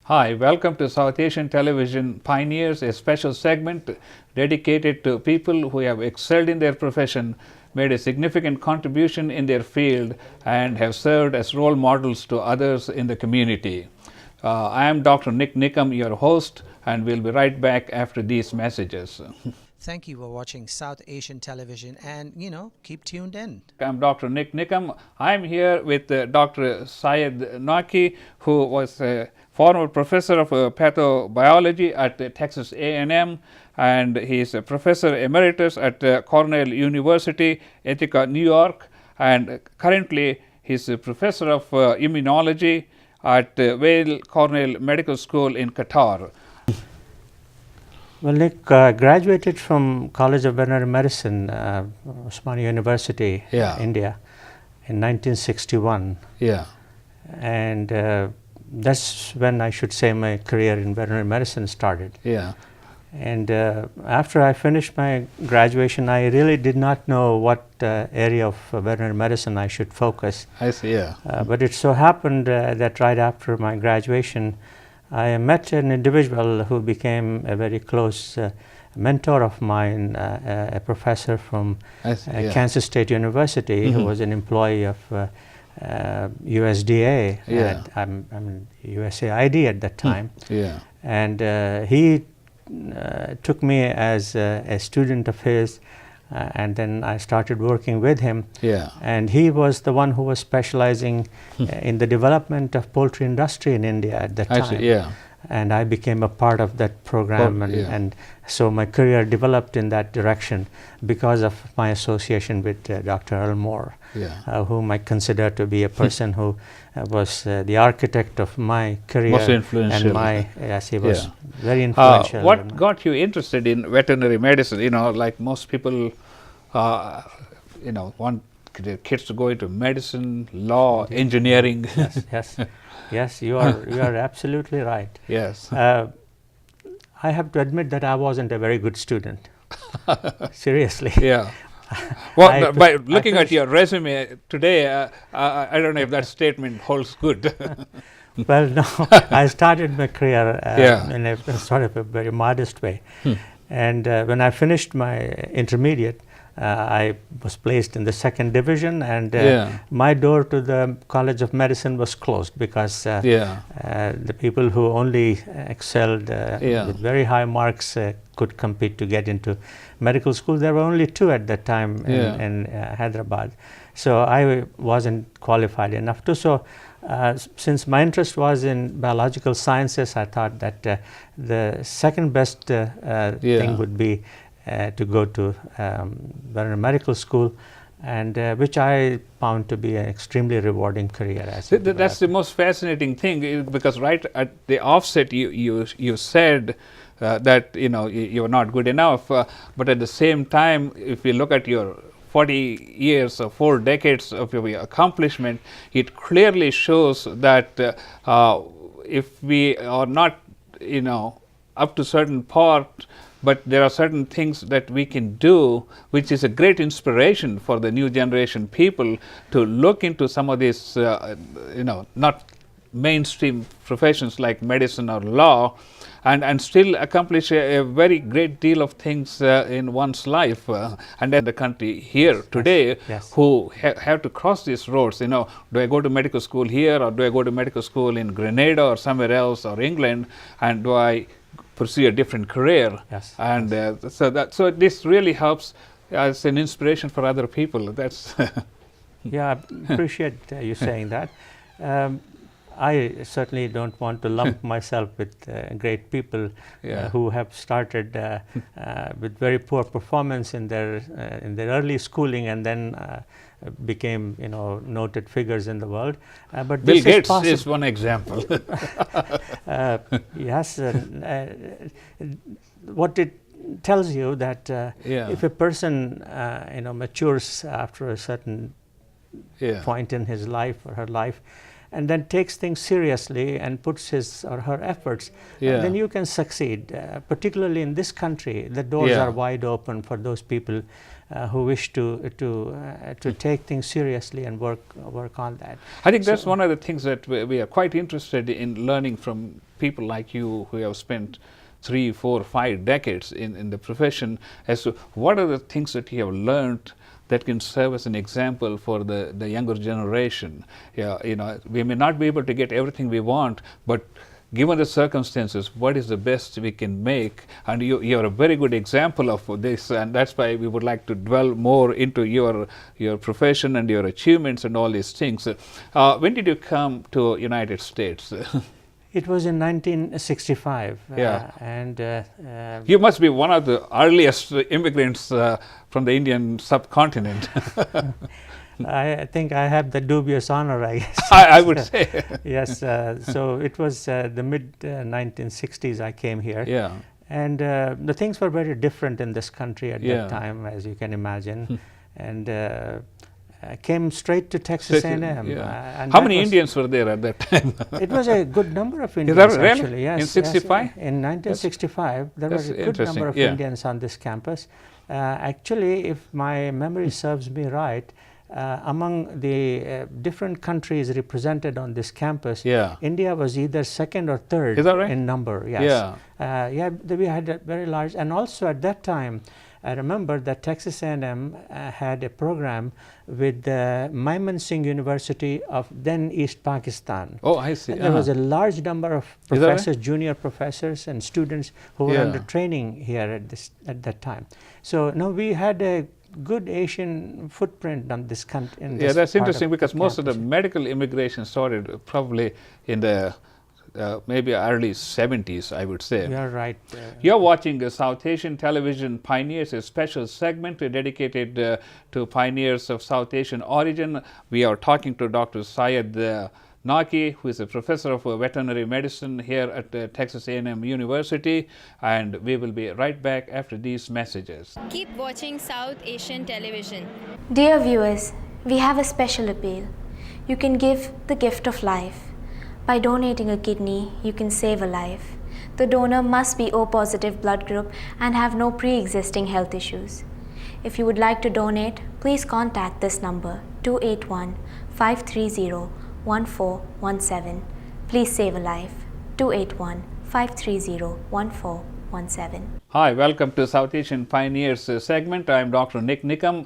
Hi, welcome to South Asian Television Pioneers, a special segment dedicated to people who have excelled in their profession, made a significant contribution in their field, and have served as role models to others in the community. I am Dr. Nik Nigam, your host, and we'll be right back after these messages. Thank you for watching South Asian Television, and keep tuned in. I'm Dr. Nik Nigam. I'm here with Dr. Syed Naqui, who was a former professor of pathobiology at Texas A&M, and he's a professor emeritus at Cornell University, Ithaca, New York, and currently he's a professor of immunology at Weill Cornell Medical School in Qatar. Well, Nick graduated from College of Veterinary Medicine, Osmania University, India, in 1961. Yeah. And that's when I should say my career in veterinary medicine started. Yeah. And after I finished my graduation, I really did not know what area of veterinary medicine I should focus. I see, yeah. But it so happened that right after my graduation, I met an individual who became a very close mentor of mine, a professor from Kansas State University, who was an employee of USDA. I'm USAID at that time. Yeah. And he took me as a student of his, and then I started working with him. Yeah. And he was the one who was specializing in the development of poultry industry in India at that time. I see, yeah. And I became a part of that program, and so my career developed in that direction because of my association with Dr. Earl Moore, whom I consider to be a person who was the architect of my career. Most influential. And my, yes, he was very influential. What got you interested in veterinary medicine? You know, like most people, want their kids to go into medicine, law, engineering. Yes, you are absolutely right. Yes. I have to admit that I wasn't a very good student. Seriously. Yeah. Well, by looking at your resume today, I don't know if that statement holds good. Well, no, I started my career in a sort of a very modest way. And when I finished my intermediate, I was placed in the second division, and my door to the College of Medicine was closed because the people who only excelled with very high marks could compete to get into medical school. There were only two at that time in Hyderabad. So I wasn't qualified enough to. So since my interest was in biological sciences, I thought that the second best thing would be to go to veterinary medical school, and which I found to be an extremely rewarding career. That's the most fascinating thing, because right at the offset you said that you were not good enough, but at the same time, if you look at your 40 years or 4 decades of your accomplishment, it clearly shows that if we are not up to certain part, but there are certain things that we can do, which is a great inspiration for the new generation people to look into some of these, not mainstream professions like medicine or law, and still accomplish a very great deal of things in one's life. And then the country here today who have to cross these roads, do I go to medical school here, or do I go to medical school in Grenada or somewhere else, or England, and do I pursue a different career? So this really helps as an inspiration for other people. That's I appreciate you saying that. I certainly don't want to lump myself with great people who have started with very poor performance in their early schooling, and then became noted figures in the world. But Bill Gates is one example. Yes, what it tells you that if a person matures after a certain point in his life or her life, and then takes things seriously and puts his or her efforts, then you can succeed. Particularly in this country, the doors are wide open for those people who wish to take things seriously and work on that. I think that's one of the things that we are quite interested in learning from people like you who have spent 3, 4, 5 decades in the profession, as to what are the things that you have learned that can serve as an example for the younger generation. Yeah, you know, we may not be able to get everything we want, but given the circumstances, what is the best we can make? And you're a very good example of this, and that's why we would like to dwell more into your profession and your achievements and all these things. When did you come to United States? It was in 1965. Yeah. And you must be one of the earliest immigrants from the Indian subcontinent. I think I have the dubious honor, I guess. I would say. Yes. So it was the mid 1960s I came here. Yeah. And the things were very different in this country at Yeah. that time, as you can imagine. And I came straight to Texas A&M. Yeah. And How that many was- Indians were there at that time? It was a good number of that Indians, really? actually. Yes. In 65? Yes. In 1965, there was that's a good interesting, number of yeah. Indians on this campus. Actually, if my memory serves me right, among the different countries represented on this campus, Yeah. India was either second or third Is that right? in number. Yes. Yeah. We had a very large, and also at that time, I remember that Texas A&M had a program with the Mymensingh University of then East Pakistan. Oh, I see. There was a large number of Is that right? professors, junior professors, and students who were Yeah. under training here at that time. So now we had a good Asian footprint on this country. Yeah, that's interesting, because most of the medical immigration started probably in the maybe early 70s, I would say. You're right. You're watching South Asian Television Pioneers, a special segment dedicated to pioneers of South Asian origin. We are talking to Dr. Syed Naqui, who is a professor of veterinary medicine here at Texas A&M University, and we will be right back after these messages. Keep watching South Asian Television. Dear viewers, we have a special appeal. You can give the gift of life. By donating a kidney, you can save a life. The donor must be O positive blood group and have no pre-existing health issues. If you would like to donate, please contact this number 281-530-1417. Please save a life. 281-530-1417. Hi, welcome to South Asian Pioneers segment. I am Dr. Nik Nigam.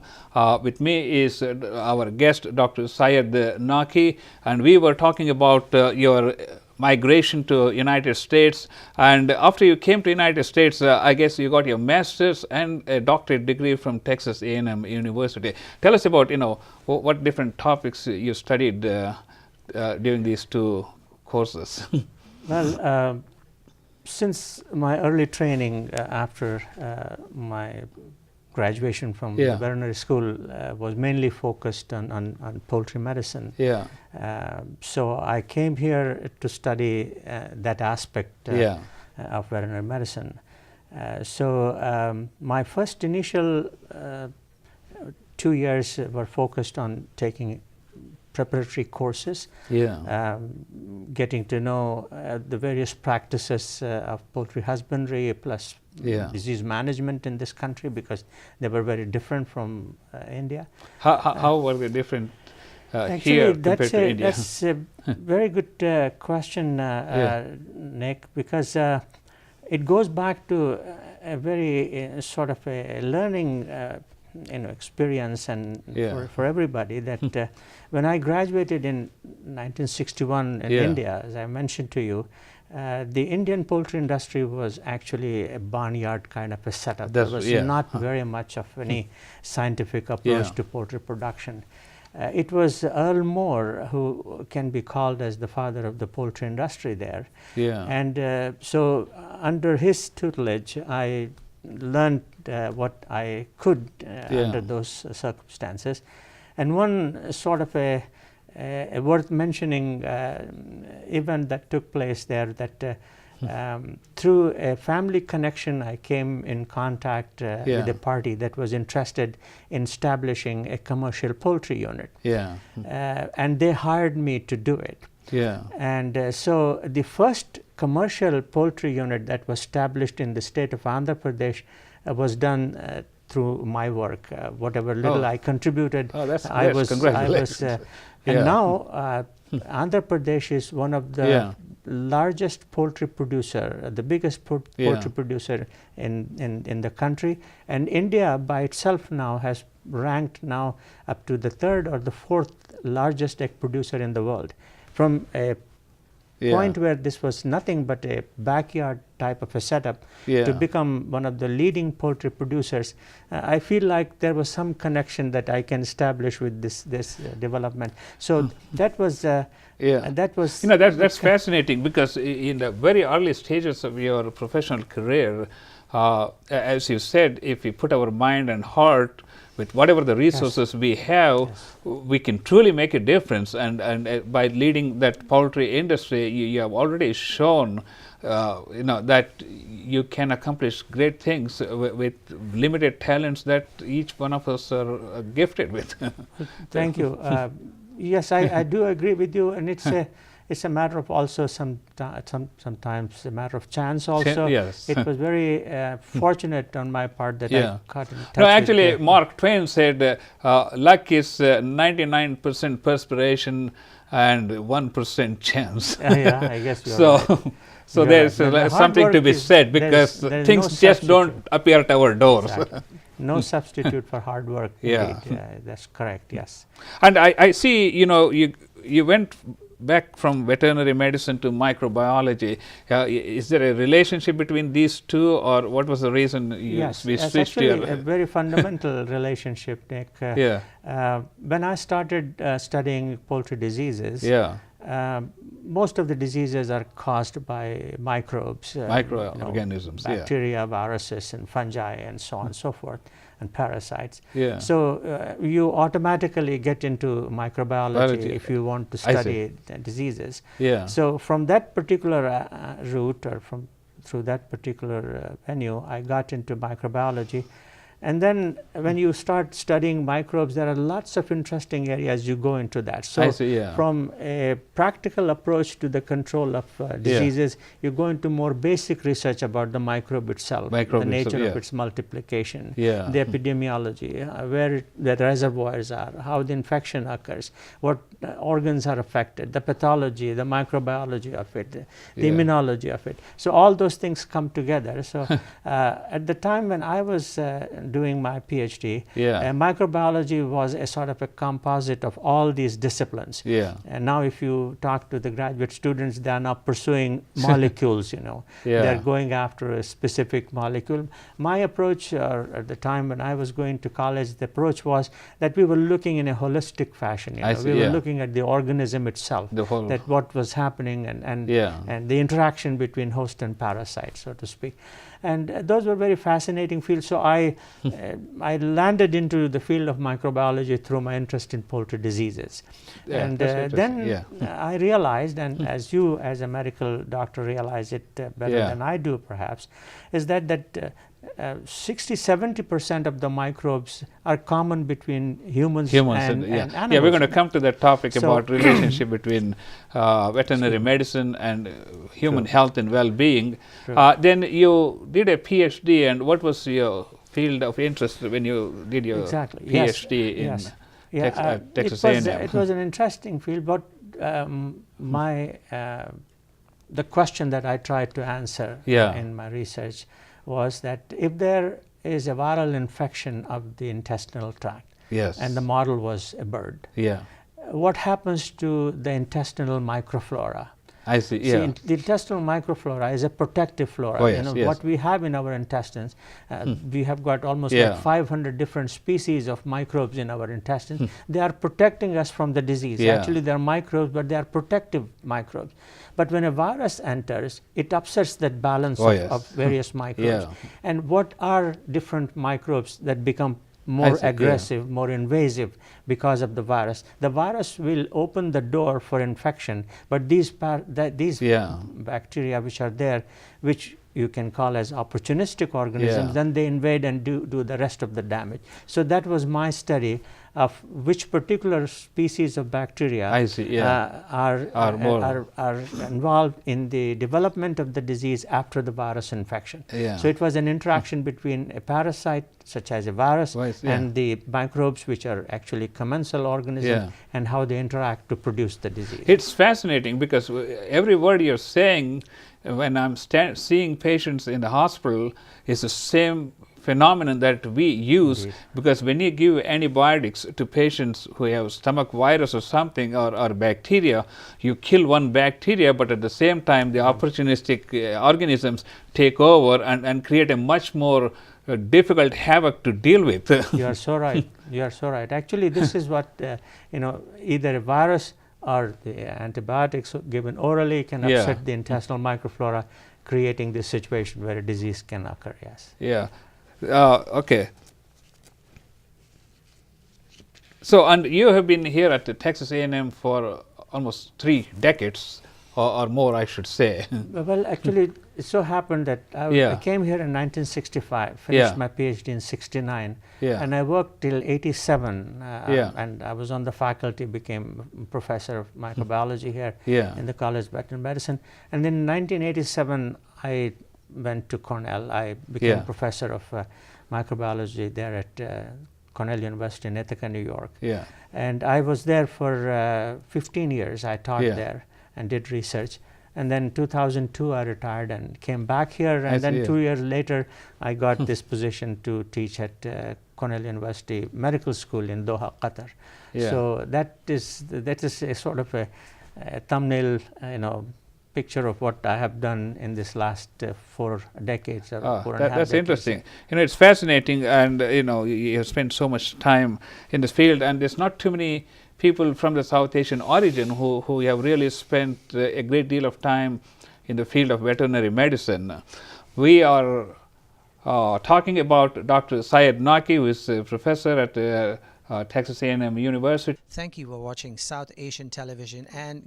With me is our guest, Dr. Syed Naqui, and we were talking about your migration to United States. And after you came to United States, I guess you got your master's and a doctorate degree from Texas A&M University. Tell us about, what different topics you studied during these 2 courses. Well, since my early training after my graduation from the veterinary school was mainly focused on poultry medicine. Yeah. So I came here to study that aspect of veterinary medicine. So my first initial 2 years were focused on taking preparatory courses, getting to know the various practices of poultry husbandry plus disease management in this country, because they were very different from India. How were they different here compared to India? That's a very good question, Nick, because it goes back to a very sort of a learning experience and for everybody, that when I graduated in 1961 in India, as I mentioned to you, the Indian poultry industry was actually a barnyard kind of a setup. There was not very much of any scientific approach to poultry production. It was Earl Moore who can be called as the father of the poultry industry there. And so under his tutelage, I learned what I could under those circumstances. And one sort of a worth mentioning event that took place there, that through a family connection, I came in contact with a party that was interested in establishing a commercial poultry unit. And they hired me to do it. And so the first commercial poultry unit that was established in the state of Andhra Pradesh was done through my work. Whatever little I contributed, congratulations. and now Andhra Pradesh is one of the largest poultry producer, the biggest poultry producer in the country, and India by itself now has ranked now up to the 3rd or the 4th largest egg producer in the world, from a point where this was nothing but a backyard type of a setup to become one of the leading poultry producers. I feel like there was some connection that I can establish with this development. So that was that was that's fascinating, because in the very early stages of your professional career, as you said, if we put our mind and heart with whatever the resources we have, we can truly make a difference. And by leading that poultry industry, you have already shown that you can accomplish great things with limited talents that each one of us are gifted with. Thank you. Yes, I do agree with you, and it's a matter of also sometimes a matter of chance also. Yes. It was very fortunate on my part that I got in touch No, actually, with Mark Twain said luck is 99% perspiration and 1% chance. Yeah, I guess you're so right. so You're there's right. something to be said, because there's things no just don't appear at our doors. Exactly. No substitute for hard work. Yeah. That's correct. Yes. And I see, you went back from veterinary medicine to microbiology. Is there a relationship between these two, or what was the reason Yes, we it's switched actually your a very fundamental relationship, Nick. When I started studying poultry diseases, most of the diseases are caused by microbes, microorganisms, bacteria, viruses, and fungi, and so on and so forth, and parasites. Yeah. So you automatically get into microbiology if you want to study diseases. Yeah. So from that particular route, or through that particular venue, I got into microbiology. And then when you start studying microbes, there are lots of interesting areas you go into that. So from a practical approach to the control of diseases, you go into more basic research about the microbe itself, the nature of its multiplication, the epidemiology, where the reservoirs are, how the infection occurs, what organs are affected, the pathology, the microbiology of it, the immunology of it. So all those things come together. So at the time when I was doing my PhD, microbiology was a sort of a composite of all these disciplines. And now if you talk to the graduate students, they are now pursuing molecules, they're going after a specific molecule. My approach at the time when I was going to college, the approach was that we were looking in a holistic fashion. We were looking at the organism itself, that what was happening, and the interaction between host and parasite, so to speak. And those were very fascinating fields. So I landed into the field of microbiology through my interest in poultry diseases. And then I realized, and as you as a medical doctor realize it better than I do perhaps, is that 60–70% of the microbes are common between humans and animals. Yeah, we're going to come to that topic about relationship between veterinary medicine and human health and well-being. Then you did a PhD, and what was your field of interest when you did your PhD in Texas A&M? It was an interesting field, but the question that I tried to answer in my research was that if there is a viral infection of the intestinal tract, and the model was a bird, what happens to the intestinal microflora? I see. The intestinal microflora is a protective flora. What we have in our intestines, we have got almost like 500 different species of microbes in our intestines. They are protecting us from the disease. Actually, they are microbes, but they are protective microbes. But when a virus enters, it upsets that balance of various microbes. And what are different microbes that become more aggressive, more invasive because of the virus? The virus will open the door for infection, but these bacteria which are there, which you can call as opportunistic organisms, then they invade and do the rest of the damage. So that was my study. of which particular species of bacteria I see, are involved in the development of the disease after the virus infection. Yeah. So it was an interaction between a parasite such as a virus and the microbes, which are actually commensal organisms, and how they interact to produce the disease. It's fascinating because every word you're saying when I'm seeing patients in the hospital is the same phenomenon that we use. Indeed. Because when you give antibiotics to patients who have stomach virus or something or bacteria, you kill one bacteria, but at the same time the opportunistic organisms take over and create a much more difficult havoc to deal with. You are so right. You are so right. Actually, this is what either a virus or the antibiotics given orally can upset the intestinal microflora, creating this situation where a disease can occur. Yes. Yeah. Okay. So, and you have been here at the Texas A&M for almost 3 decades or more, I should say. Well, actually, it so happened that I came here in 1965, finished my PhD in 69, and I worked till 87, and I was on the faculty, became professor of microbiology here in the College of Veterinary Medicine. And in 1987, I went to Cornell. I became professor of microbiology there at Cornell University in Ithaca, New York. And I was there for 15 years. I taught there and did research. And then in 2002, I retired and came back here. And then 2 years later, I got this position to teach at Cornell University Medical School in Doha, Qatar. So that is a sort of a thumbnail, picture of what I have done in this last 4 decades. Or 4.5 that's decades. interesting. It's fascinating, and you have spent so much time in this field, and there's not too many people from the South Asian origin who have really spent a great deal of time in the field of veterinary medicine. We are talking about Dr. Syed Naqui, who is a professor at Texas A&M University. Thank you for watching South Asian television, and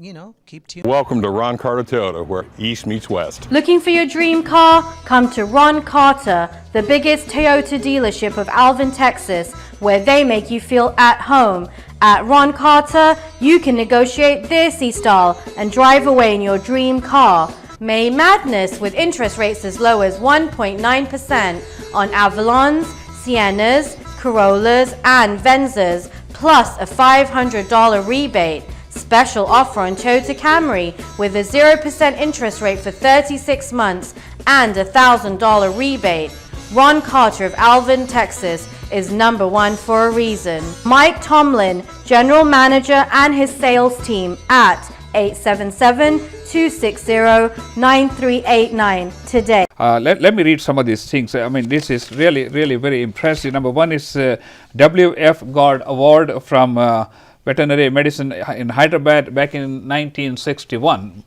keep tuned. Welcome to Ron Carter Toyota, where East meets West. Looking for your dream car? Come to Ron Carter, the biggest Toyota dealership of Alvin, Texas, where they make you feel at home. At Ron Carter, you can negotiate their C-Style and drive away in your dream car. May Madness with interest rates as low as 1.9% on Avalons, Siennas, Corollas and Venzas, plus a $500 rebate. Special offer on Toyota Camry with a 0% interest rate for 36 months and a $1,000 rebate. Ron Carter of Alvin, Texas is #1 for a reason. Mike Tomlin, General Manager, and his sales team at 877-260-9389 today. Let me read some of these things. I mean, this is really, really very impressive. Number one is W.F. Gord Award from Veterinary Medicine in Hyderabad back in 1961.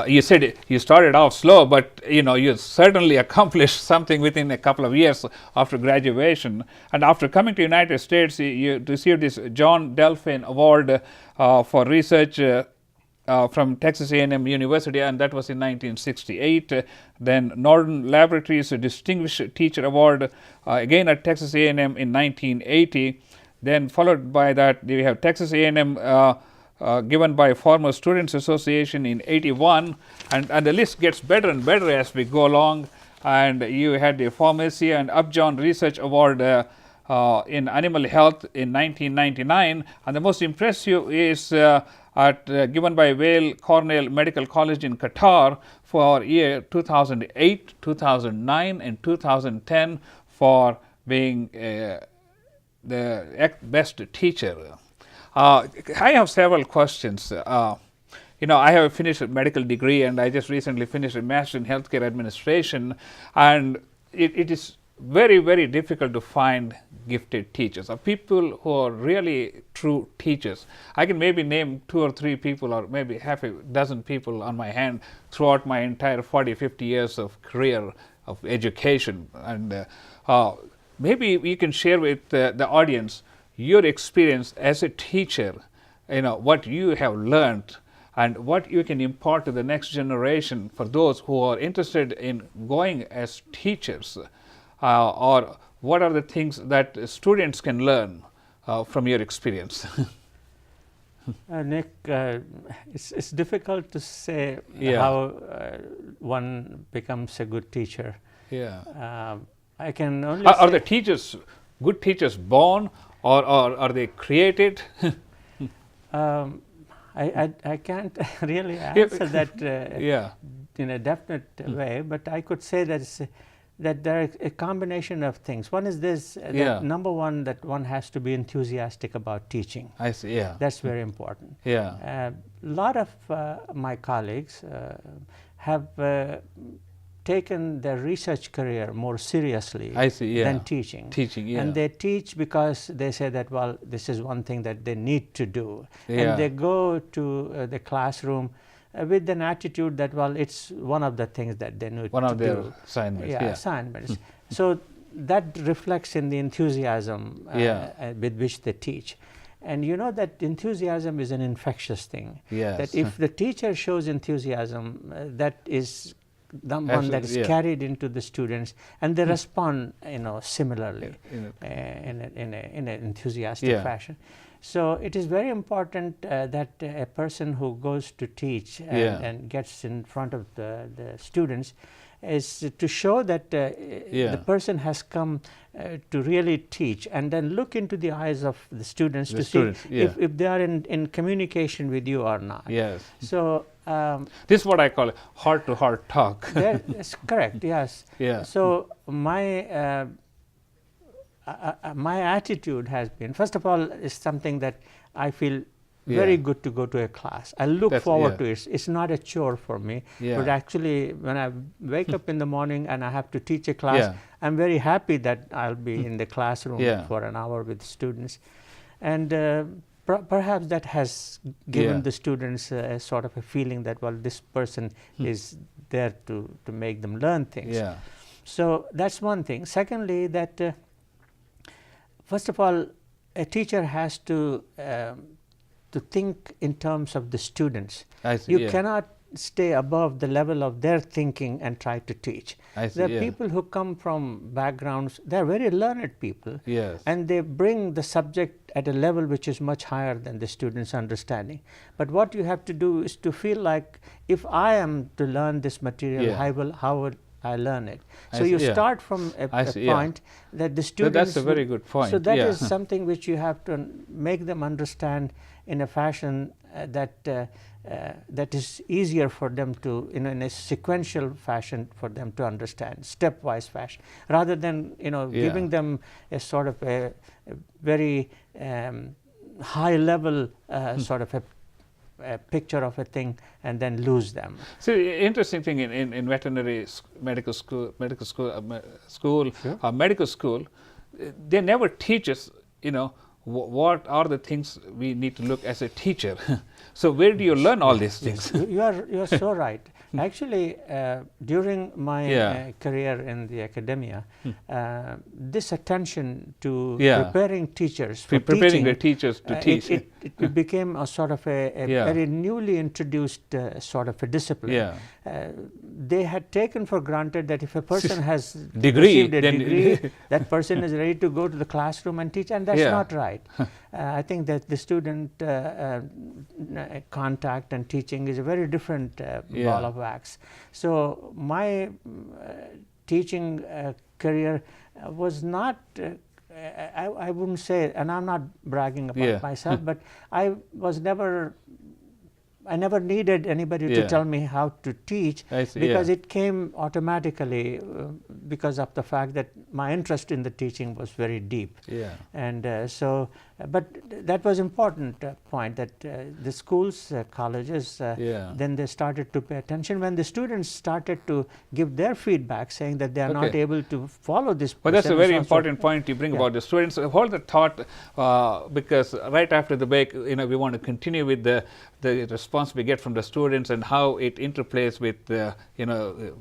You said you started off slow, but you certainly accomplished something within a couple of years after graduation. And after coming to United States, you received this John Delphine Award for research from Texas A&M University, and that was in 1968. Then Northern Laboratories Distinguished Teacher Award again at Texas A&M in 1980. Then followed by that, we have Texas A&M given by Former Students Association in 81, and the list gets better and better as we go along. And you had the Pharmacy and Upjohn Research Award in Animal Health in 1999, and the most impressive is given by Weill Cornell Medical College in Qatar for year 2008, 2009, and 2010 for being the best teacher. I have several questions. I have finished a medical degree, and I just recently finished a Master in Healthcare Administration, and it is very, very difficult to find gifted teachers, or people who are really true teachers. I can maybe name 2 or 3 people, or maybe half a dozen people on my hand throughout my entire 40-50 years of career of education. And maybe you can share with the audience your experience as a teacher, what you have learned and what you can impart to the next generation for those who are interested in going as teachers, or what are the things that students can learn from your experience? Nick, it's difficult to say how one becomes a good teacher. Yeah. I can only Are the teachers, good teachers, born, or are they created? I can't really answer that in a definite way, but I could say that there are a combination of things. One is this, that number one, that one has to be enthusiastic about teaching. I see, yeah. That's very important. Yeah. A lot of my colleagues have taken their research career more seriously than teaching. And they teach because they say that, well, this is one thing that they need to do. And they go to the classroom with an attitude that, well, it's one of the things that they need to do. One of their assignments. Assignments. So that reflects in the enthusiasm with which they teach. And you know that enthusiasm is an infectious thing. That if the teacher shows enthusiasm, that is the one that is carried into the students, and they respond, similarly in an enthusiastic fashion. So it is very important that a person who goes to teach and gets in front of the students is to show that the person has come to really teach, and then look into the eyes of the students to see if they are in communication with you or not. So this is what I call heart-to-heart talk. That's correct. Yes. So my my attitude has been, first of all, is something that I feel very good to go to a class. I look forward to it. It's not a chore for me, but actually when I wake up in the morning and I have to teach a class, I'm very happy that I'll be in the classroom for an hour with students. And perhaps that has given the students a sort of a feeling that, well, this person is there to make them learn things. So that's one thing. Secondly, that first of all, a teacher has to think in terms of the students. You cannot stay above the level of their thinking and try to teach. There are people who come from backgrounds, they're very learned people, and they bring the subject at a level which is much higher than the students' understanding. But what you have to do is to feel like, if I am to learn this material, how will I learn it? So you start from a point that the students... That's a very good point. So that is something which you have to make them understand in a fashion that is easier for them to, in a sequential fashion for them to understand, stepwise fashion, rather than giving them a sort of a very high level sort of a picture of a thing and then lose them. So interesting thing in veterinary medical school, medical school, they never teach us, what are the things we need to look as a teacher. So where do you learn all these things? You are so right. Actually, during my career in the academia, this attention to preparing teachers for preparing the teachers to teach, it became a sort of a very newly introduced sort of a discipline. They had taken for granted that if a person has received a degree, that person is ready to go to the classroom and teach, and that's not right. I think that the student contact and teaching is a very different ball of wax. So my teaching career was not, I wouldn't say, and I'm not bragging about myself, but I never needed anybody to tell me how to teach, because it came automatically because of the fact that my interest in the teaching was very deep. And so, but that was important point, that the schools, colleges, then they started to pay attention when the students started to give their feedback, saying that they are not able to follow this. Well, that's a very important point you bring about the students. Hold the thought, because right after the break, we want to continue with the response we get from the students and how it interplays with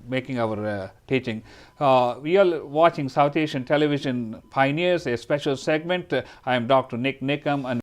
making our teaching. We are watching South Asian Television Pioneers, a special segment. I am Dr. Nik Nigam, and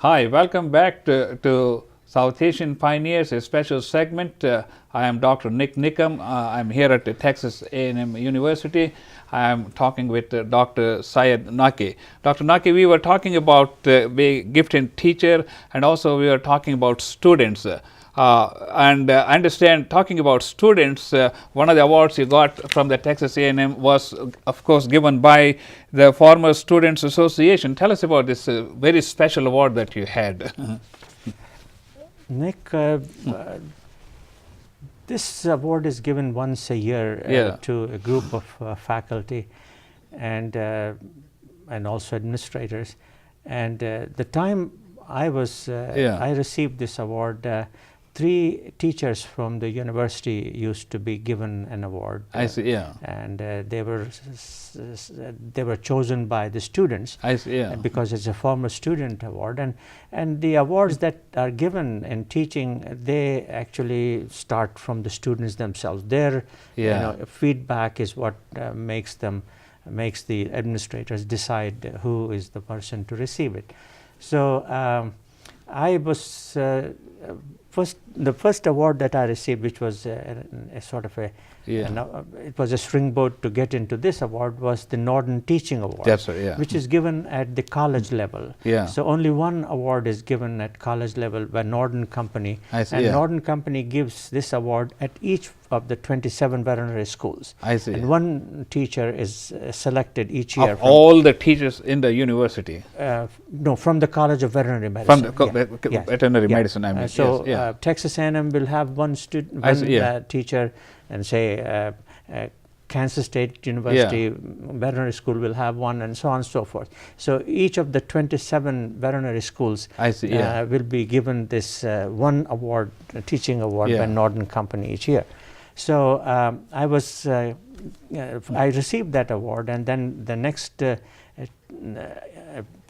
Hi, welcome back to South Asian Pioneers, a special segment. I am Dr. Nik Nigam. I'm here at the Texas A&M University. I am talking with Dr. Syed Naqui. Dr. Naqui, we were talking about being gifted teacher, and also we were talking about students. And I understand, talking about students, one of the awards you got from the Texas A&M was, of course, given by the former Students Association. Tell us about this very special award that you had. Nick, this award is given once a year to a group of faculty and also administrators. And the time I was, I received this award, 3 teachers from the university used to be given an award. I see, yeah. And they were chosen by the students. I see, yeah. Because it's a former student award. And the awards that are given in teaching, they actually start from the students themselves. Their feedback is what makes the administrators decide who is the person to receive it. So I was the first award that I received, which was a sort of a, it was a springboard to get into this award, was the Norton Teaching Award. That's right, yeah. Which is given at the college level. Yeah. So only one award is given at college level by Norton Company. I see, and yeah. Norton Company gives this award at each of the 27 veterinary schools. I see. And one teacher is selected each year. Of all the teachers in the university? No, from the College of Veterinary Medicine. From the veterinary medicine, I mean. So Texas A&M will have one teacher, and say Kansas State University Veterinary School will have one, and so on and so forth. So each of the 27 veterinary schools will be given this one award, teaching award by Norton Company each year. So I received that award, and then the next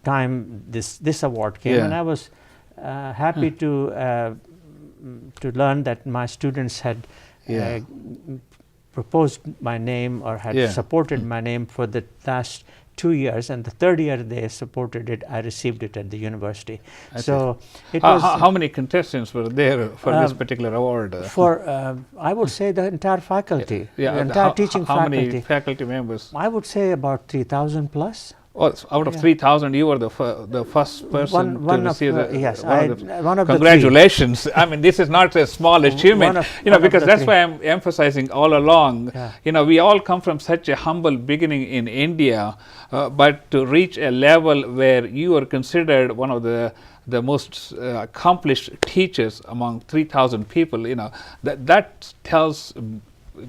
time this award came, and I was happy to learn that my students had proposed my name or had supported my name for the last 2 years, and the third year they supported it, I received it at the university. So it was. How many contestants were there for this particular award? I would say the entire faculty, the entire teaching How faculty. many faculty members? I would say about 3,000 plus. Oh, out of 3,000, you were the first person to receive congratulations. I mean, this is not a small achievement, because that's why I'm emphasizing all along. We all come from such a humble beginning in India, but to reach a level where you are considered one of the most accomplished teachers among 3,000 people, that tells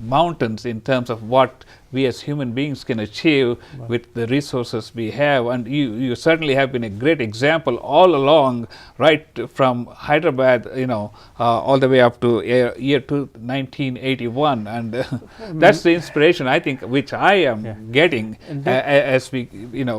mountains in terms of what we as human beings can achieve with the resources we have. And you certainly have been a great example all along, right from Hyderabad, all the way up to year 1981. And that's the inspiration, I think, which I am getting as we,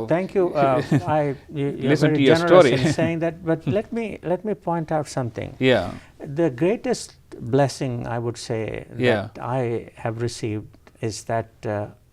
Thank you. You're listen very to your generous story. in saying that, but let me point out something. Yeah. The greatest blessing, I would say, that I have received is that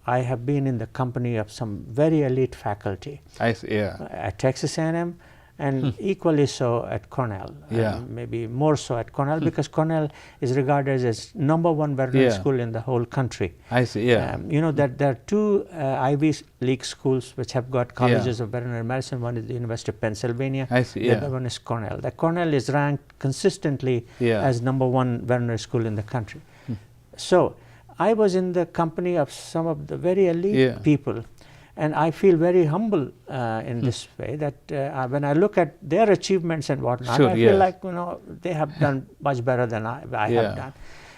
I have been in the company of some very elite faculty at Texas A&M, and equally so at Cornell, and maybe more so at Cornell, because Cornell is regarded as #1 veterinary school in the whole country. I see, that there are 2 Ivy League schools which have got colleges of veterinary medicine. One is the University of Pennsylvania. I see, the other one is Cornell. The Cornell is ranked consistently as #1 veterinary school in the country. So I was in the company of some of the very elite people, and I feel very humble in this way that when I look at their achievements and whatnot, I feel like they have done much better than I have done.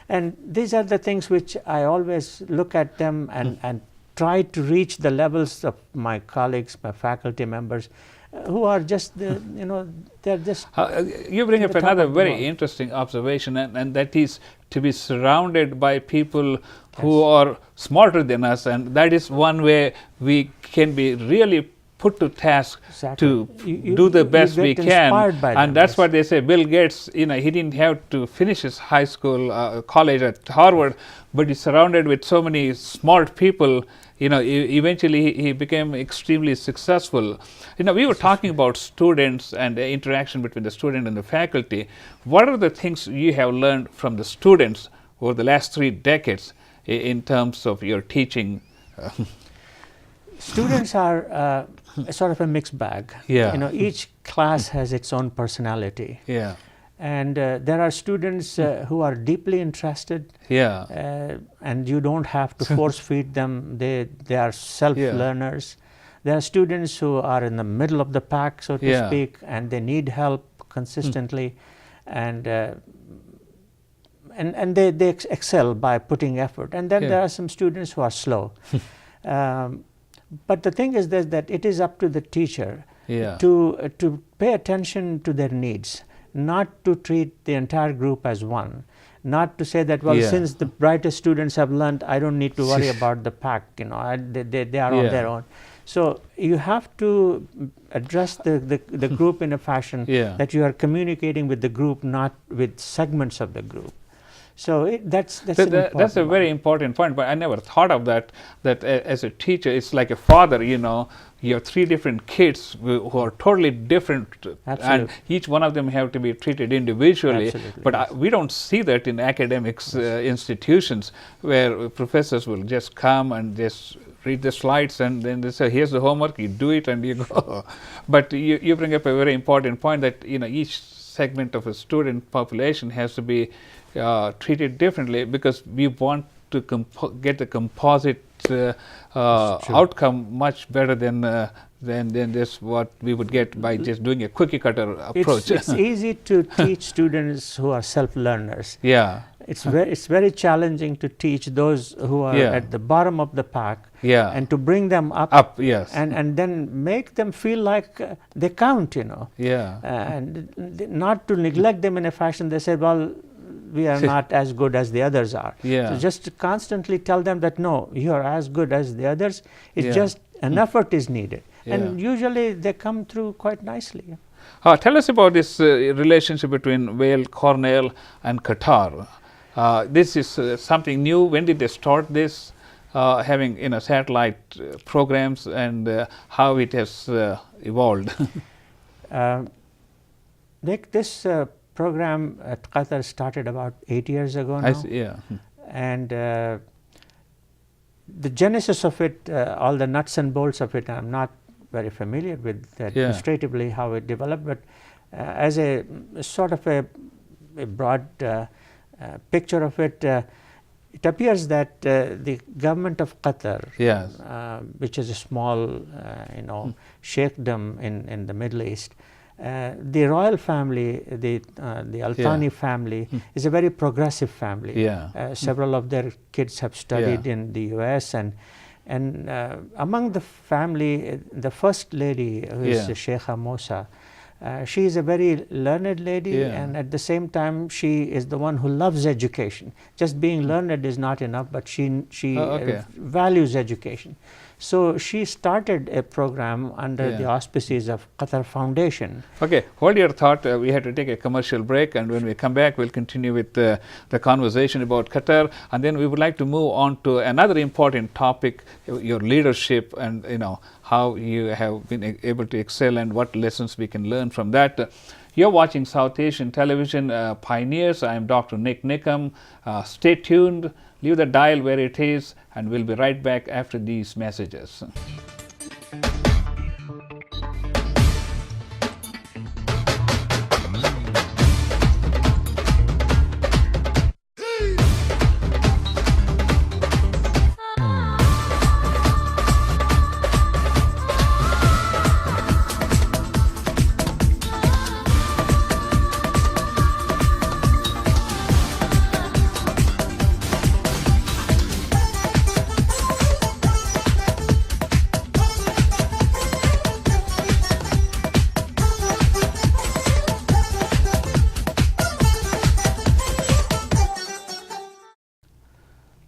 And these are the things which I always look at them and try to reach the levels of my colleagues, my faculty members, who are just they're just. You bring up another very interesting observation, and that is to be surrounded by people who are smarter than us, and that is one way we can be really put to task to do the best we can. And that's what they say. Bill Gates, he didn't have to finish his high school, college at Harvard, but he's surrounded with so many smart people, eventually he became extremely successful. We were talking about students and the interaction between the student and the faculty. What are the things you have learned from the students over the last 3 decades in terms of your teaching? Students are sort of a mixed bag. Yeah. Each class has its own personality. Yeah. And there are students who are deeply interested. Yeah. And you don't have to force feed them. They are self-learners. There are students who are in the middle of the pack, so to speak, and they need help consistently, and they excel by putting effort. And then there are some students who are slow. But the thing is that it is up to the teacher to pay attention to their needs, not to treat the entire group as one, not to say that, well, since the brightest students have learned, I don't need to worry about the pack, they are on their own. So you have to address the group in a fashion that you are communicating with the group, not with segments of the group. So that's a very important point, but I never thought of that as a teacher, it's like a father, you have 3 different kids who are totally different. Absolutely. And each one of them have to be treated individually. Absolutely. But we don't see that in academics institutions, where professors will just come and just read the slides and then they say, here's the homework, you do it and you go. But you bring up a very important point that each segment of a student population has to be treated differently, because we want to get the composite outcome much better than this what we would get by just doing a cookie cutter approach. It's easy to teach students who are self-learners. Yeah. It's very challenging to teach those who are at the bottom of the pack, and to bring them up, and then make them feel like they count, and not to neglect them in a fashion they say, well, we are not as good as the others are. So just to constantly tell them that no, you are as good as the others. It's just an effort is needed, and usually they come through quite nicely. Tell us about this relationship between Weill Cornell and Qatar. This is something new. When did they start this, having satellite programs, and how it has evolved? Nick, this program at Qatar started about 8 years ago now. And the genesis of it, all the nuts and bolts of it, I'm not very familiar with administratively how it developed, but as a sort of a broad picture of it, it appears that the government of Qatar, which is a small, sheikhdom in the Middle East, the royal family, the Al Thani family, is a very progressive family. Several of their kids have studied in the US, and among the family, the first lady, who is Sheikha Musa, she is a very learned lady, and at the same time she is the one who loves education. Just being learned is not enough, but she values education. So she started a program under the auspices of Qatar Foundation. Okay, hold your thought. We have to take a commercial break, and when we come back, we'll continue with the conversation about Qatar, and then we would like to move on to another important topic, your leadership, and how you have been able to excel and what lessons we can learn from that. You're watching South Asian Television Pioneers. I am Dr. Nik Nigam. Stay tuned. Leave the dial where it is, and we'll be right back after these messages.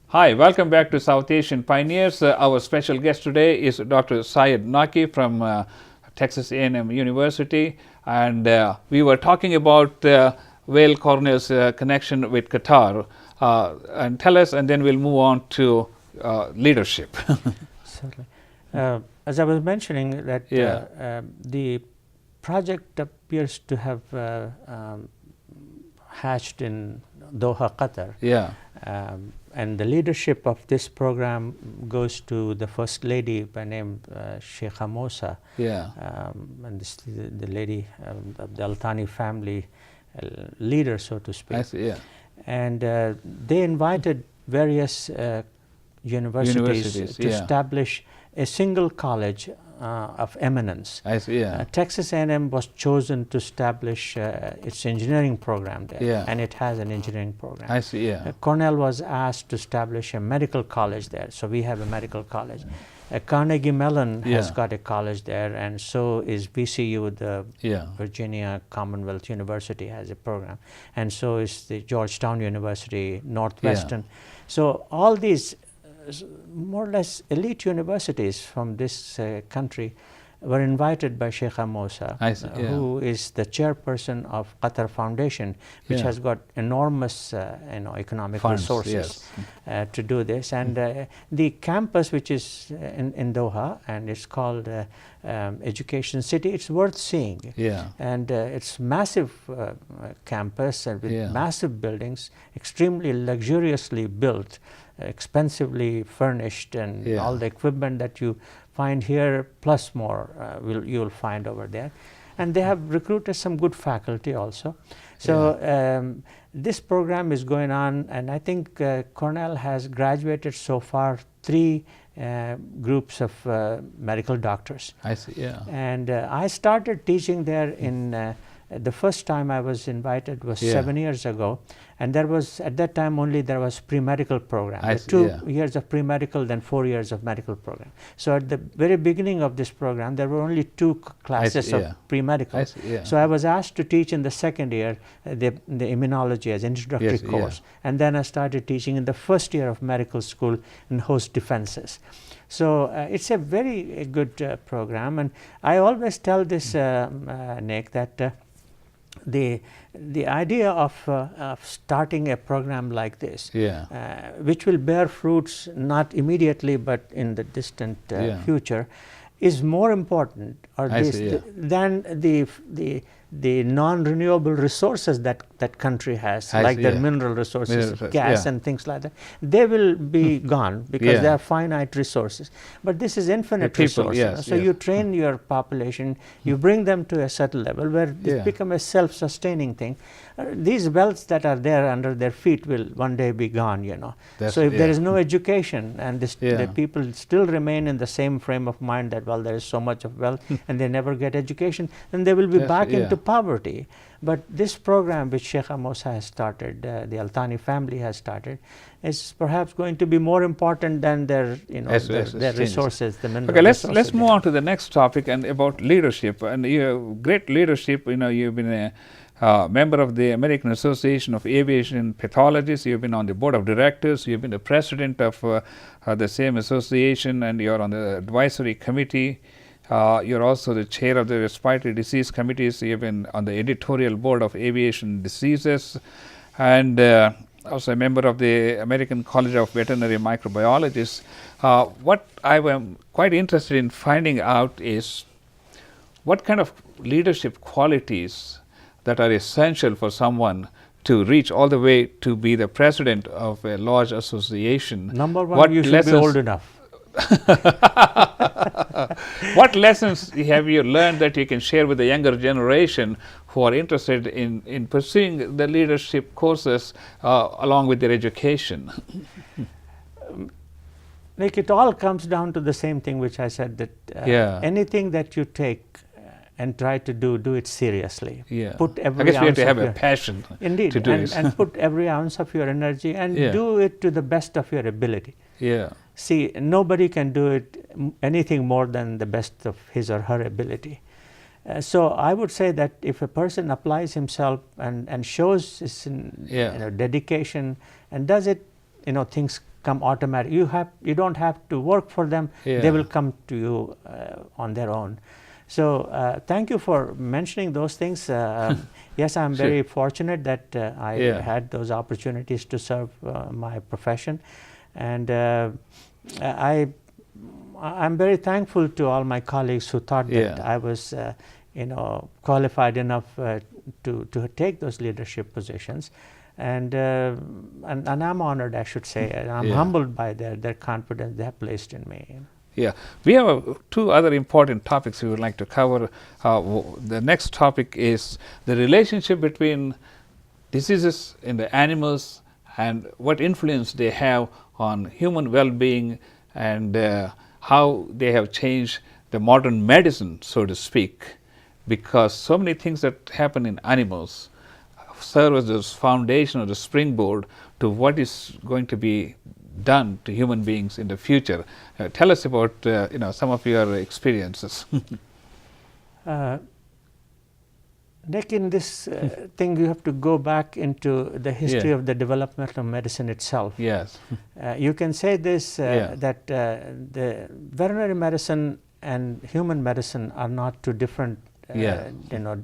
Hi, welcome back to South Asian Pioneers. Our special guest today is Dr. Syed Naqui from Texas A&M University, and we were talking about Weill Cornell's connection with Qatar. And tell us, and then we'll move on to leadership. Certainly. As I was mentioning that the project appears to have hatched in Doha, Qatar. And the leadership of this program goes to the First Lady by name Sheikha Mosa. And this the lady of the Al Thani family leader, so to speak. I see, And they invited various universities to establish a single college of eminence. I see, Texas A&M was chosen to establish its engineering program there, and it has an engineering program. I see, Cornell was asked to establish a medical college there, so we have a medical college. Carnegie Mellon has got a college there, and so is VCU, the Virginia Commonwealth University has a program, and so is the Georgetown University, Northwestern. So all these more or less elite universities from this country were invited by Sheikha Mosa, who is the chairperson of Qatar Foundation, which has got enormous economic funds, resources to do this. And the campus, which is in Doha, and it's called Education City, it's worth seeing. And it's massive campus with massive buildings, extremely luxuriously built, expensively furnished, and all the equipment that you find here plus more you'll find over there. And they have recruited some good faculty also. So this program is going on, and I think Cornell has graduated so far 3 groups of medical doctors. I see, And I started teaching there in the first time I was invited was 7 years ago, and there was at that time only there was pre-medical program. 2 years of pre-medical, then 4 years of medical program. So at the very beginning of this program, there were only 2 classes of pre-medical. So I was asked to teach in the second year the immunology as introductory course, and then I started teaching in the first year of medical school in host defenses. So it's a very good program, and I always tell this, Nick, that the idea of starting a program like this, which will bear fruits not immediately but in the distant future, is more important than the non-renewable resources that country has, like their mineral resources, gas and things like that. They will be gone because they are finite resources. But this is infinite resources. So you train your population, you bring them to a certain level where it becomes a self-sustaining thing. These wealths that are there under their feet will one day be gone, So if there is no education and the people still remain in the same frame of mind that, well, there is so much of wealth and they never get education, then they will be back into poverty. But this program which Sheikha Mosa has started, the Al Thani family has started, is perhaps going to be more important than their, their resources, the mineral resources. Okay, let's move on to the next topic and about leadership. And you have great leadership. You've been a member of the American Association of Aviation Pathologists. You've been on the board of directors. You've been the president of the same association, and you're on the advisory committee. You're also the chair of the respiratory disease committees. You've been on the editorial board of aviation diseases, and also a member of the American College of Veterinary Microbiologists. What I am quite interested in finding out is what kind of leadership qualities that are essential for someone to reach all the way to be the president of a large association. Number one, you should be old enough. What lessons have you learned that you can share with the younger generation who are interested in pursuing the leadership courses along with their education? Like, it all comes down to the same thing which I said, that anything that you take and try to do it seriously. Put every I guess we have to have a passion. Indeed, to do it. And put every ounce of your energy and do it to the best of your ability. See, nobody can do it anything more than the best of his or her ability. So I would say that if a person applies himself and shows his dedication and does it, things come automatic. You don't have to work for them. They will come to you on their own. So thank you for mentioning those things. Yes, I'm very fortunate that I had those opportunities to serve my profession, and I'm very thankful to all my colleagues who thought that I was, qualified enough to take those leadership positions, and I'm honored, I should say, and I'm humbled by their confidence they have placed in me. Yeah, we have two other important topics we would like to cover. The next topic is the relationship between diseases in the animals and what influence they have on human well-being, and how they have changed the modern medicine, so to speak, because so many things that happen in animals serve as the foundation or the springboard to what is going to be done to human beings in the future. Tell us about some of your experiences. Nick, in this thing, you have to go back into the history of the development of medicine itself. Yes. You can say this, that the veterinary medicine and human medicine are not two different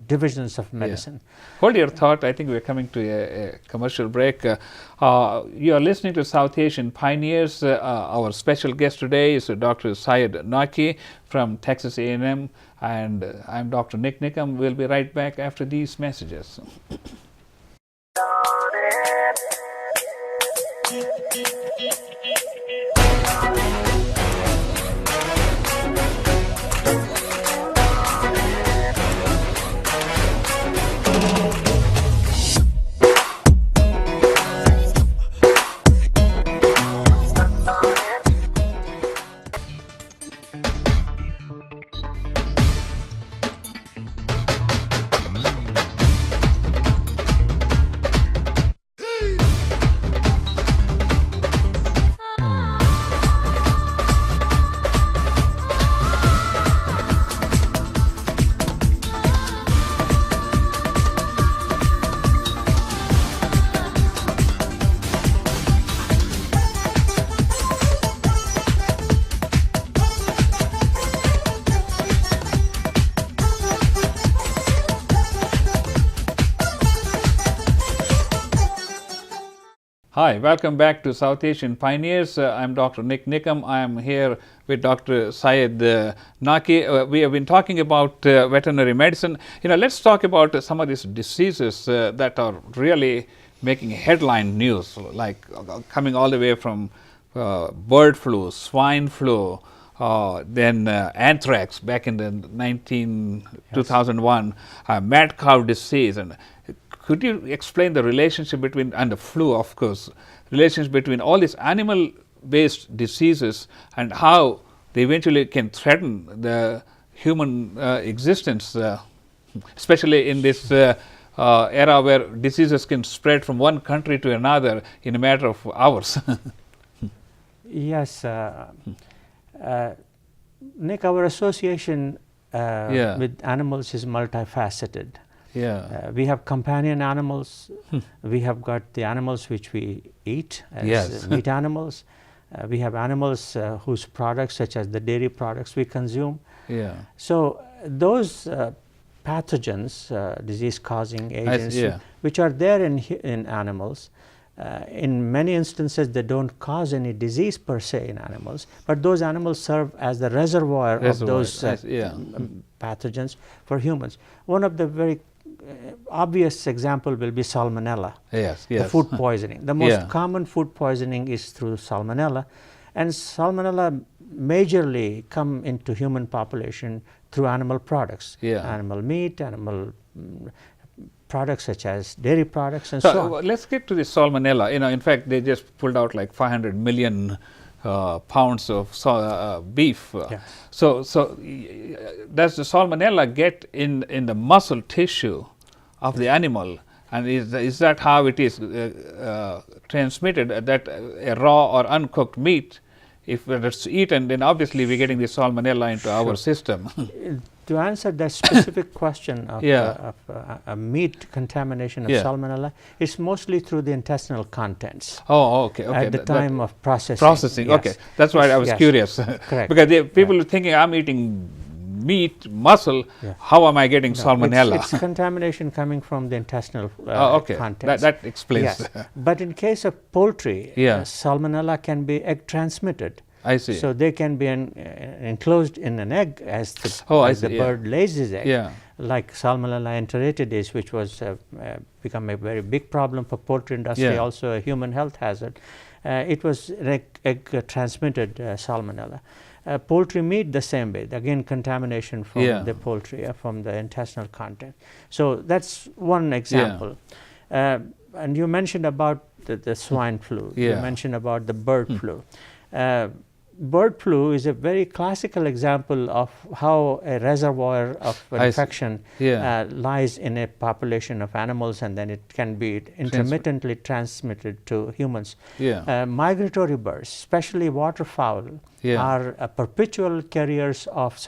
divisions of medicine. Hold your thought. I think we're coming to a commercial break. You are listening to South Asian Pioneers. Our special guest today is Dr. Syed Naqui from Texas A&M, and I'm Dr. Nik Nigam. We'll be right back after these messages. Hi, welcome back to South Asian Pioneers. I'm Dr. Nik Nigam. I am here with Dr. Syed Naqui. We have been talking about veterinary medicine. Let's talk about some of these diseases that are really making headline news, like coming all the way from bird flu, swine flu, then anthrax back in the 2001, mad cow disease. And could you explain the relationship between, and the flu, of course, relationship between all these animal-based diseases and how they eventually can threaten the human existence, especially in this era where diseases can spread from one country to another in a matter of hours? Yes. Nick, our association with animals is multifaceted. We have companion animals. We have got the animals which we eat as meat animals. We have animals whose products, such as the dairy products, we consume. So those pathogens, disease-causing agents, which are there in animals, in many instances they don't cause any disease per se in animals, but those animals serve as the reservoir of those pathogens for humans. One of the very obvious example will be salmonella, the food poisoning. The most common food poisoning is through salmonella, and salmonella majorly come into human population through animal products, animal meat, animal products such as dairy products, and so on. Let's get to the salmonella. In fact, they just pulled out like 500 million pounds of beef. So does the salmonella get in the muscle tissue of the animal, and is that how it is transmitted, that a raw or uncooked meat, if it's eaten, then obviously we're getting the salmonella into our system? To answer that specific question of meat contamination of salmonella, it's mostly through the intestinal contents. Okay. At the time of processing. Okay, that's why I was curious. Correct. Because people are thinking, I'm eating meat, muscle, how am I getting salmonella? It's contamination coming from the intestinal contents. That explains. But in case of poultry, salmonella can be egg transmitted. I see. So they can be enclosed in an egg as the bird lays his egg. Yeah. Like Salmonella enteritidis, which was become a very big problem for poultry industry, also a human health hazard. It was egg transmitted Salmonella. Poultry meat the same way, again contamination from the poultry, from the intestinal content. So that's one example. And you mentioned about the swine flu. You mentioned about the bird flu. Bird flu is a very classical example of how a reservoir of infection lies in a population of animals, and then it can be intermittently transmitted to humans. Migratory birds, especially waterfowl, are perpetual carriers of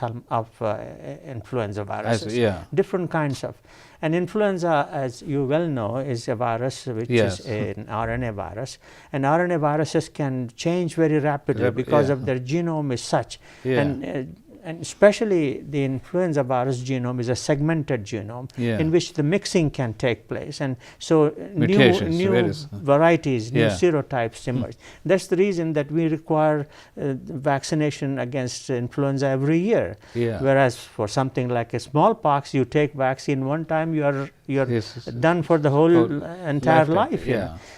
influenza viruses, different kinds of. And influenza, as you well know, is a virus which is an RNA virus. And RNA viruses can change very rapidly because of their genome is such. And especially the influenza virus genome is a segmented genome in which the mixing can take place. And so new varieties, new serotypes emerge. That's the reason that we require vaccination against influenza every year. Whereas for something like a smallpox, you take vaccine one time, you're done for the whole entire life.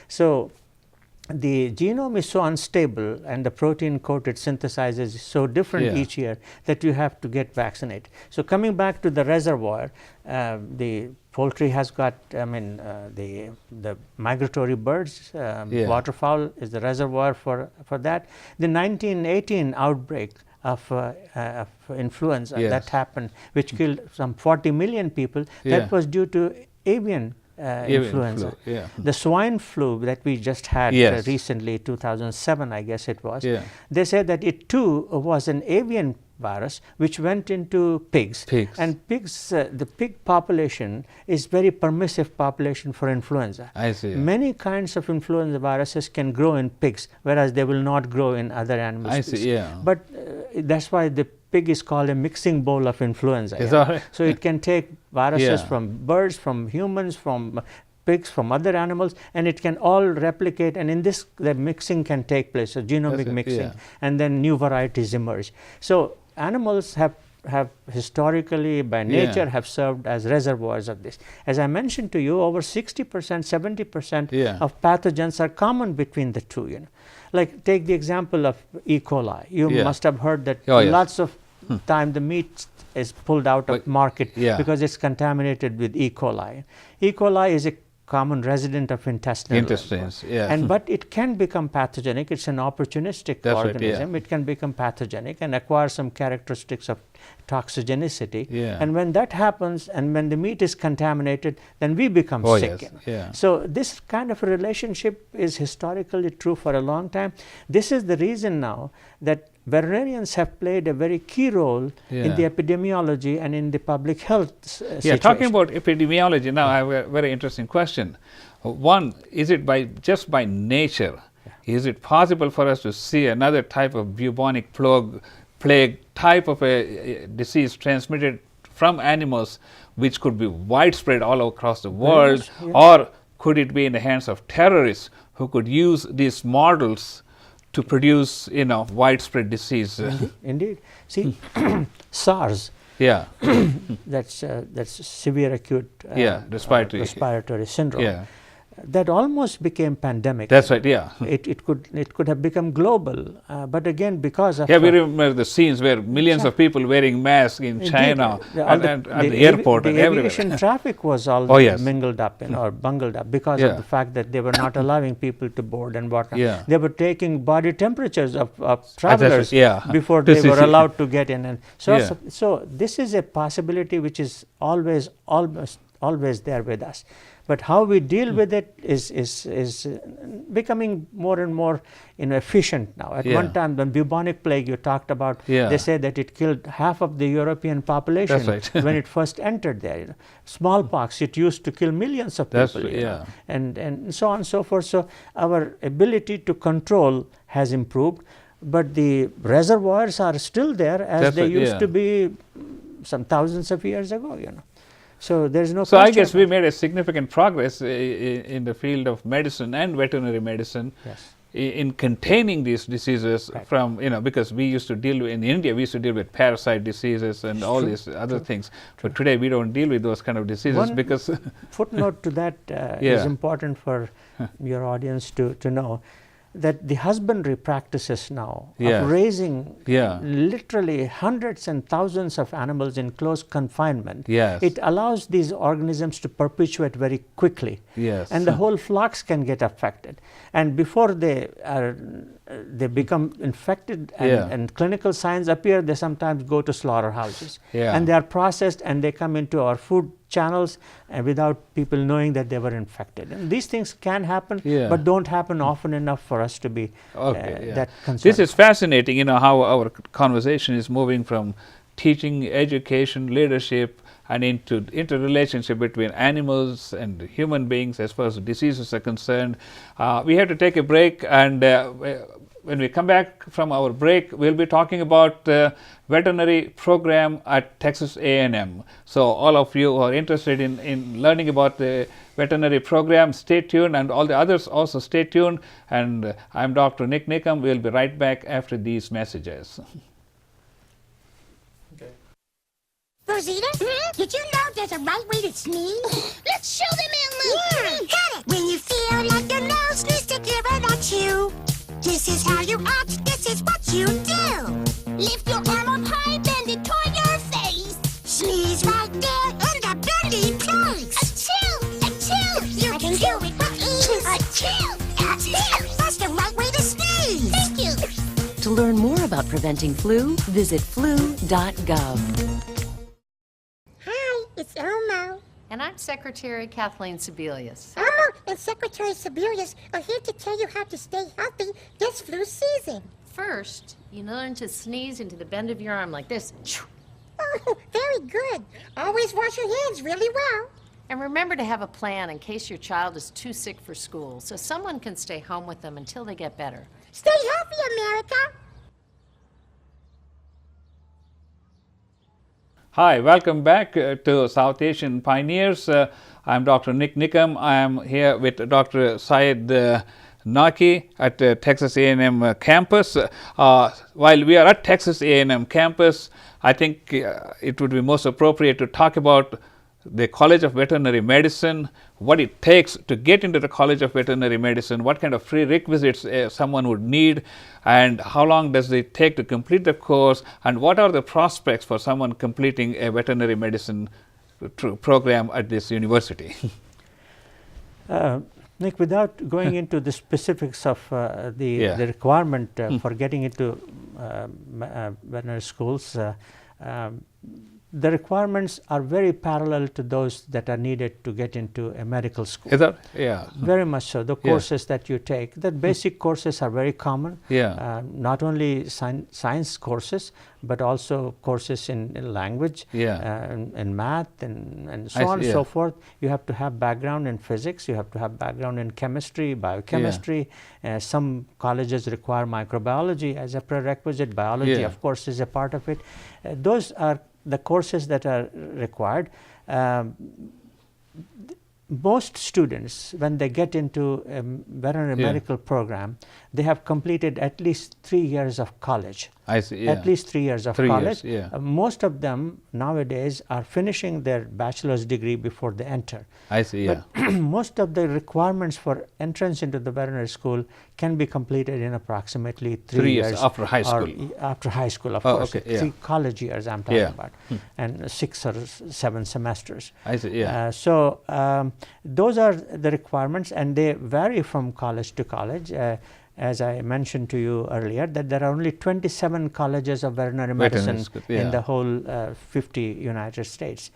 So the genome is so unstable and the protein code it synthesizes is so different each year that you have to get vaccinated. So coming back to the reservoir, the poultry has got, the migratory birds, waterfowl is the reservoir for that. The 1918 outbreak of influenza that happened, which killed some 40 million people, that was due to avian influenza. The swine flu that we just had recently, 2007 I guess it was, they said that it too was an avian virus which went into pigs. And pigs, the pig population is very permissive population for influenza. I see. Many kinds of influenza viruses can grow in pigs, whereas they will not grow in other animal species. But that's why the pig is called a mixing bowl of influenza. So it can take viruses from birds, from humans, from pigs, from other animals, and it can all replicate, and in this the mixing can take place, so genomic mixing, and then new varieties emerge. So animals have historically by nature have served as reservoirs of this. As I mentioned to you, over 60%, 70% of pathogens are common between the two. Like take the example of E. coli. You must have heard that lots of time the meat is pulled out of market because it's contaminated with E. coli. E. coli is a common resident of intestinal and but it can become pathogenic. It's an opportunistic organism. It can become pathogenic and acquire some characteristics of toxigenicity. And when that happens, and when the meat is contaminated, then we become sick. So this kind of a relationship is historically true for a long time. This is the reason now that veterinarians have played a very key role in the epidemiology and in the public health situation. Talking about epidemiology, now I have a very interesting question. One, is it just by nature, is it possible for us to see another type of bubonic plague type of a disease transmitted from animals which could be widespread all across the world, or could it be in the hands of terrorists who could use these models to produce, widespread disease? Indeed. See, SARS. That's severe acute respiratory syndrome. That almost became pandemic. That's right. It could have become global, but again because of we remember the scenes where millions of people wearing masks in China and at the airport and everywhere. The aviation traffic was all mingled up or bungled up because of the fact that they were not allowing people to board and whatnot. They were taking body temperatures of travelers before they were allowed to get in, and so this is a possibility which is always there with us. But how we deal with it is becoming more and more efficient now. At one time, the bubonic plague you talked about, they say that it killed half of the European population when it first entered there. Smallpox, it used to kill millions of people. And so on and so forth. So our ability to control has improved, but the reservoirs are still there as they used to be some thousands of years ago. So there's no. So I guess we made a significant progress in the field of medicine and veterinary medicine in containing these diseases from, because we used to deal in India, we used to deal with parasite diseases and all these other things. But today we don't deal with those kind of diseases because footnote to that is important for your audience to know. That the husbandry practices now of raising literally hundreds and thousands of animals in close confinement, it allows these organisms to perpetuate very quickly. And the whole flocks can get affected. And before they become infected and clinical signs appear, they sometimes go to slaughterhouses. And they are processed and they come into our food channels without people knowing that they were infected. And these things can happen, but don't happen often enough for us to be that concerned. This is fascinating, how our conversation is moving from teaching, education, leadership, and into interrelationship between animals and human beings as far as diseases are concerned. We have to take a break, and when we come back from our break, we'll be talking about veterinary program at Texas A&M. So all of you who are interested in learning about the veterinary program, stay tuned, and all the others also stay tuned. And I'm Dr. Nik Nigam. We'll be right back after these messages. Rosita, did you know there's a right way to sneeze? Let's show them, Emma. Got it. When you feel like your nose needs to give it a chew, this is how you act, this is what you do. Lift your arm up high, bend it toward your face. Sneeze right there in the bendy place. Achoo! You can do it with ease. Achoo! That's the right way to sneeze. Thank you. To learn more about preventing flu, visit flu.gov. Hi, it's Elmo. And I'm Secretary Kathleen Sebelius. Elmo and Secretary Sebelius are here to tell you how to stay healthy this flu season. First, you learn to sneeze into the bend of your arm like this. Oh, very good. Always wash your hands really well. And remember to have a plan in case your child is too sick for school, so someone can stay home with them until they get better. Stay healthy, America. Hi, welcome back to South Asian Pioneers. I'm Dr. Nik Nigam. I am here with Dr. Syed Naqui at Texas A&M campus. While we are at Texas A&M campus, I think it would be most appropriate to talk about the College of Veterinary Medicine, what it takes to get into the College of Veterinary Medicine, what kind of prerequisites someone would need, and how long does it take to complete the course, and what are the prospects for someone completing a veterinary medicine program at this university. Nick, without going into the specifics of the requirement for getting into veterinary schools, the requirements are very parallel to those that are needed to get into a medical school. Is that? Yeah. Very much so. The courses that you take, the basic courses are very common. Not only science courses, but also courses in language, in math, and so on and so forth. You have to have background in physics. You have to have background in chemistry, biochemistry. Some colleges require microbiology as a prerequisite. Biology, of course, is a part of it. Those are the courses that are required. Most students, when they get into a veterinary medical program, they have completed at least 3 years of college. I see. At least 3 years of college. Most of them nowadays are finishing their bachelor's degree before they enter. I see. But most of the requirements for entrance into the veterinary school can be completed in approximately 3 years after high school. After high school, of course. Okay, 3 college years I'm talking about, and 6 or 7 semesters. I see. So those are the requirements, and they vary from college to college. As I mentioned to you earlier, that there are only 27 colleges of veterinary medicine in the whole 50 United States.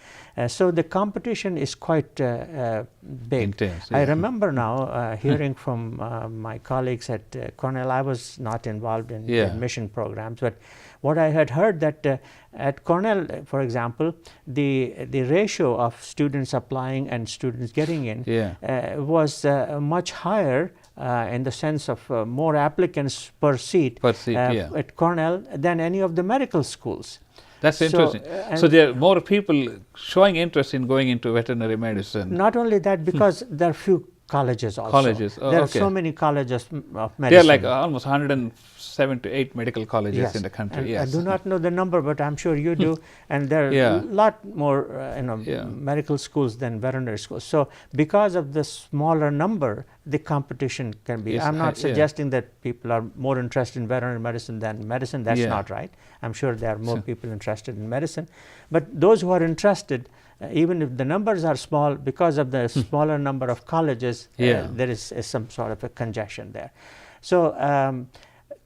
So the competition is quite big. Intense, I remember now hearing from my colleagues at Cornell. I was not involved in admission programs, but what I had heard that at Cornell, for example, the ratio of students applying and students getting in was much higher in the sense of more applicants per seat, at Cornell than any of the medical schools. That's interesting. So there are more people showing interest in going into veterinary medicine. Not only that, because there are few colleges also. Colleges. Oh, there are okay. so many colleges of medicine. There are like almost 107 to 8 medical colleges Yes. in the country. And Yes. I do not know the number, but I'm sure you do. And there are Yeah. a lot more Yeah. medical schools than veterinary schools. So because of the smaller number, the competition can be. Yes, I'm not yeah. suggesting that people are more interested in veterinary medicine than medicine. That's Yeah. not right. I'm sure there are more So- people interested in medicine. But those who are interested, even if the numbers are small, because of the smaller number of colleges, Yeah. there is some sort of a congestion there. So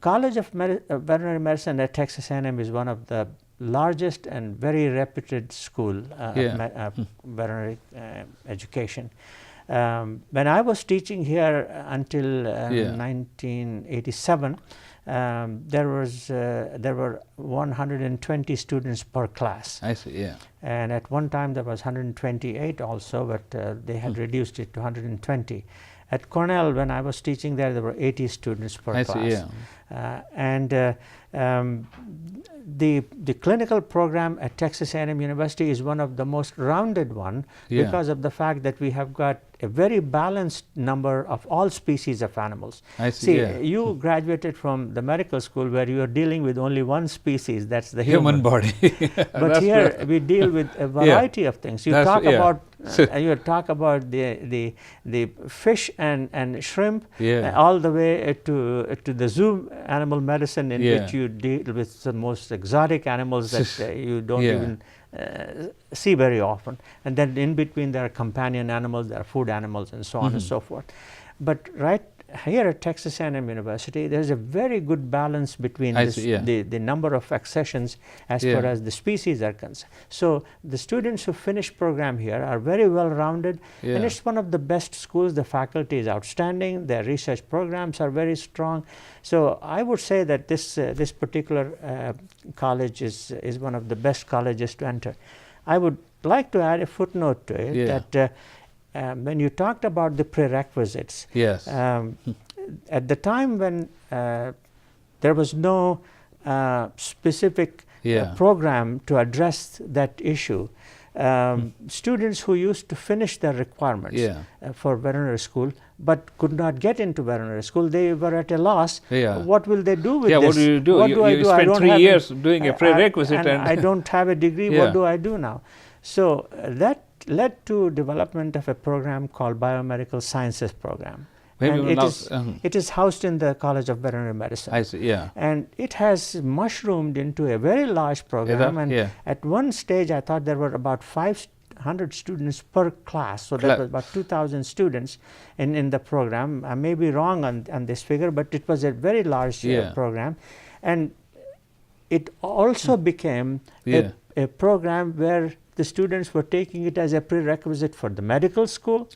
College of Veterinary Medicine at Texas A&M is one of the largest and very reputed school of veterinary education. When I was teaching here until 1987, there were 120 students per class. I see. Yeah. And at one time there was 128 also, but they had reduced it to 120. At Cornell, when I was teaching there were 80 students per I class. see, yeah. The clinical program at Texas A&M University is one of the most rounded one because of the fact that we have got a very balanced number of all species of animals. I see, you graduated from the medical school where you are dealing with only one species, that's the Human body. But here we deal with a variety of things. You talk about you talk about the fish and shrimp, all the way to the zoo animal medicine, in which you deal with the most exotic animals that you don't even see very often. And then in between there are companion animals, there are food animals, and so on and so forth. But right here at Texas A&M University, there is a very good balance between the number of accessions as far as the species are concerned. So the students who finish program here are very well rounded, and it's one of the best schools. The faculty is outstanding, their research programs are very strong. So I would say that this particular college is one of the best colleges to enter. I would like to add a footnote to it that when you talked about the prerequisites, at the time when there was no specific program to address that issue, students who used to finish their requirements for veterinary school but could not get into veterinary school, they were at a loss. What will they do with this? What do you do? What do I do? Spent 3 years doing a prerequisite, and I don't have a degree. What do I do now? So that led to development of a program called Biomedical Sciences program. And it is housed in the College of Veterinary Medicine. I see, And it has mushroomed into a very large program. And at one stage, I thought there were about 500 students per class. So that was about 2,000 students in the program. I may be wrong on this figure, but it was a very large program. And it also became a program where the students were taking it as a prerequisite for the medical school,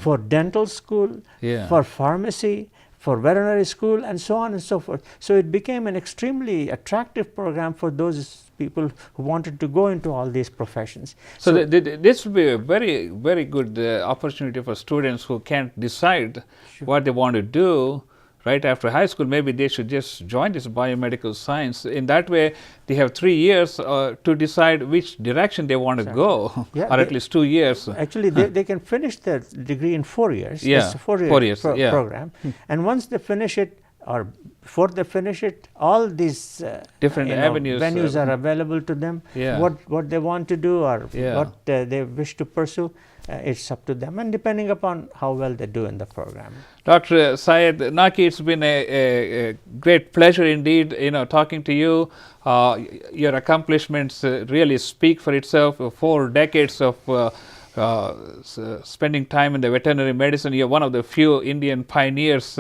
for dental school, for pharmacy, for veterinary school, and so on and so forth. So it became an extremely attractive program for those people who wanted to go into all these professions. So this would be a very, very good opportunity for students who can't decide what they want to do right after high school. Maybe they should just join this biomedical science. In that way, they have 3 years to decide which direction they want to go, or at least 2 years. Actually, they can finish their degree in 4 years. It's a 4-year program. And once they finish it, or before they finish it, all these different venues are available to them. What they want to do or what they wish to pursue, it's up to them, and depending upon how well they do in the program. Dr. Syed Naqui, it's been a great pleasure indeed, talking to you. Your accomplishments really speak for itself. 4 decades of spending time in the veterinary medicine. You're one of the few Indian pioneers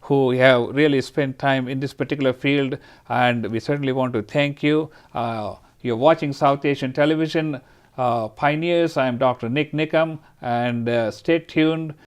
who have really spent time in this particular field, and we certainly want to thank you. You're watching South Asian Television Pioneers. I am Dr. Nik Nigam, and stay tuned.